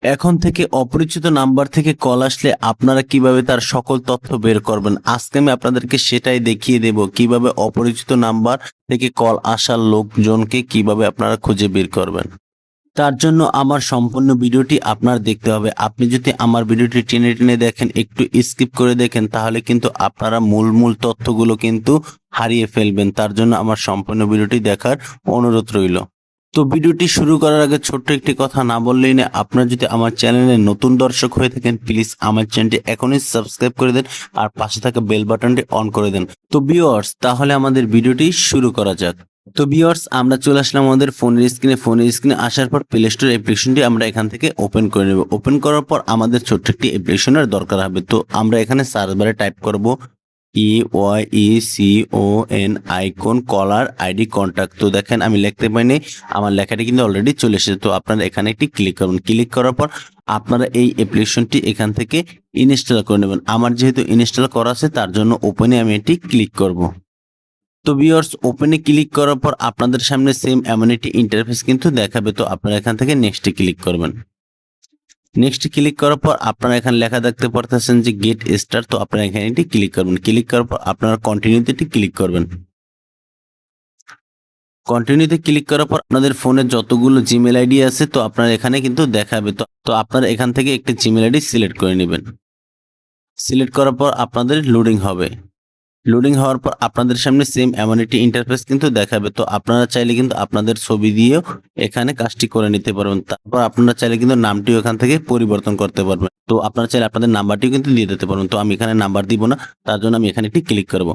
এখন থেকে অপরিচিত নাম্বার থেকে কল আসলে আপনারা কিভাবে তার সকল তথ্য বের করবেন, আজকে আমি আপনাদেরকে সেটাই দেখিয়ে দেব। কিভাবে অপরিচিত নাম্বার থেকে কল আসার লোকজনকে কিভাবে আপনারা খুঁজে বের করবেন। তার জন্য আমার সম্পূর্ণ ভিডিওটি আপনার দেখতে হবে। আপনি যদি আমার ভিডিওটি টেনে টেনে দেখেন, একটু স্কিপ করে দেখেন, তাহলে কিন্তু আপনারা মূল তথ্যগুলো কিন্তু হারিয়ে ফেলবেন। তার জন্য আমার সম্পূর্ণ ভিডিওটি দেখার অনুরোধ রইল। তো ভিডিওটি শুরু করার আগে ছোট্ট একটি কথা না বললেই না, আপনারা যদি আমার চ্যানেলে নতুন দর্শক হয়ে থাকেন, প্লিজ আমার চ্যানেলটি এখনই সাবস্ক্রাইব করে দেন আর পাশে থাকা বেল বাটনটি অন করে দেন। তো ভিউয়ার্স, তাহলে আমাদের ভিডিওটি শুরু করা যাক। তো ভিউয়ার্স, আমরা চলে আসলাম আমাদের ফোনের স্ক্রিনে আসার পর প্লে স্টোর অ্যাপ্লিকেশনটি আমরা এখান থেকে ওপেন করে নেব। ওপেন করার পর আমাদের ছোট্ট একটি অ্যাপ্লিকেশনের দরকার হবে। তো আমরা এখানে সার্চ বারে টাইপ করব EYECON icon caller ID contact. তো দেখেন আমি লিখতে পাইনি, আমার লেখাটি কিন্তু অলরেডি চলে এসেছে। তো আপনারা এখানে একটি ক্লিক করবেন। ক্লিক করার পর আপনারা এই অ্যাপ্লিকেশনটি এখান থেকে ইনস্টল করে নেবেন। আমার যেহেতু ইনস্টল করা আছে, তার জন্য ওপেনে আমি এটি ক্লিক করব। তো ভিউয়ার্স, ওপেনে ক্লিক করার পর আপনাদের সামনে সেম এমন একটি ইন্টারফেস কিন্তু দেখাবে। তো আপনারা এখান থেকে নেক্সটে ক্লিক করবেন। নেক্সট ক্লিক করার পর আপনারা এখানে লেখা দেখতে পারতেছেন যে গেট স্টার। তো আপনারা এখানে এটি ক্লিক করবেন। ক্লিক করার পর আপনারা কন্টিনিউতে ক্লিক করবেন। কন্টিনিউতে ক্লিক করার পর আপনাদের ফোনে যতগুলো জিমেল আইডি আছে, তো আপনারা এখানে কিন্তু দেখাবে। তো আপনারা এখান থেকে একটি জিমেল আইডি সিলেক্ট করে নেবেন। সিলেক্ট করার পর আপনাদের লোডিং হবে। লোডিং হওয়ার পর আপনাদের সামনে সেম এমন একটি ইন্টারফেস কিন্তু দেখাবে। তো আপনারা চাইলে কিন্তু আপনাদের ছবি দিয়েও এখানে কাজটি করে নিতে পারবেন। তারপর আপনারা চাইলে কিন্তু নামটিও এখান থেকে পরিবর্তন করতে পারবেন। তো আপনারা চাইলে আপনাদের নাম্বারটিও কিন্তু দিয়ে দিতে পারবেন। তো আমি এখানে নাম্বার দিব না, তার জন্য আমি এখানে একটি ক্লিক করব।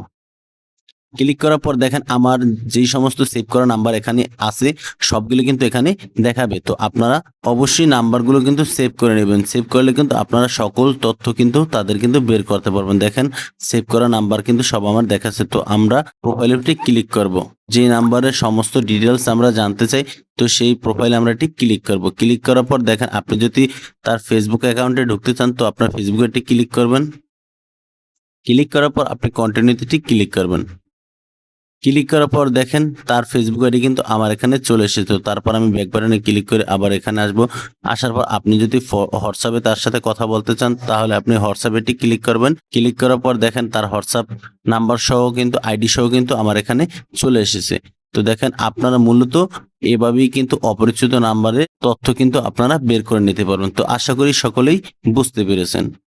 ক্লিক করার পর দেখেন আমার যেই সমস্ত সেভ করা নাম্বার এখানে আছে, সবগুলো কিন্তু এখানে দেখাবে। তো আপনারা অবশ্যই নাম্বারগুলো কিন্তু সেভ করে নেবেন। সেভ করলে কিন্তু আপনারা সকল তথ্য কিন্তু তাদের কিন্তু বের করতে পারবেন। দেখেন সেভ করা নাম্বার কিন্তু সব আমার দেখাচ্ছে। তো আমরা প্রোফাইলটি ক্লিক করব। যে নাম্বারের সমস্ত ডিটেলস আমরা জানতে চাই, তো সেই প্রোফাইলে আমরা এটি ক্লিক করব। ক্লিক করার পর দেখেন আপনি যদি তার ফেসবুক অ্যাকাউন্টে ঢুকতে চান, তো আপনার ফেসবুকে এটি ক্লিক করবেন। ক্লিক করার পর আপনি কন্টিনিউতে ক্লিক করবেন। ক্লিক করার পর দেখেন তার ফেসবুক আইডি কিন্তু আমার এখানে চলে এসেছে। তারপর আমি ব্যাক বাটনে ক্লিক করে আবার এখানে আসব। আসার পর আপনি যদি হোয়াটসঅ্যাপে তার সাথে কথা বলতে চান, তাহলে আপনি হোয়াটসঅ্যাপে ক্লিক করবেন। ক্লিক করার পর দেখেন তার হোয়াটসঅ্যাপ নাম্বার সহ কিন্তু আইডি সহ কিন্তু আমার এখানে চলে এসেছে। তো দেখেন আপনারা মূলত এভাবেই কিন্তু অপরিচিত নাম্বারের তথ্য কিন্তু আপনারা বের করে নিতে পারবেন। তো আশা করি সকলেই বুঝতে পেরেছেন।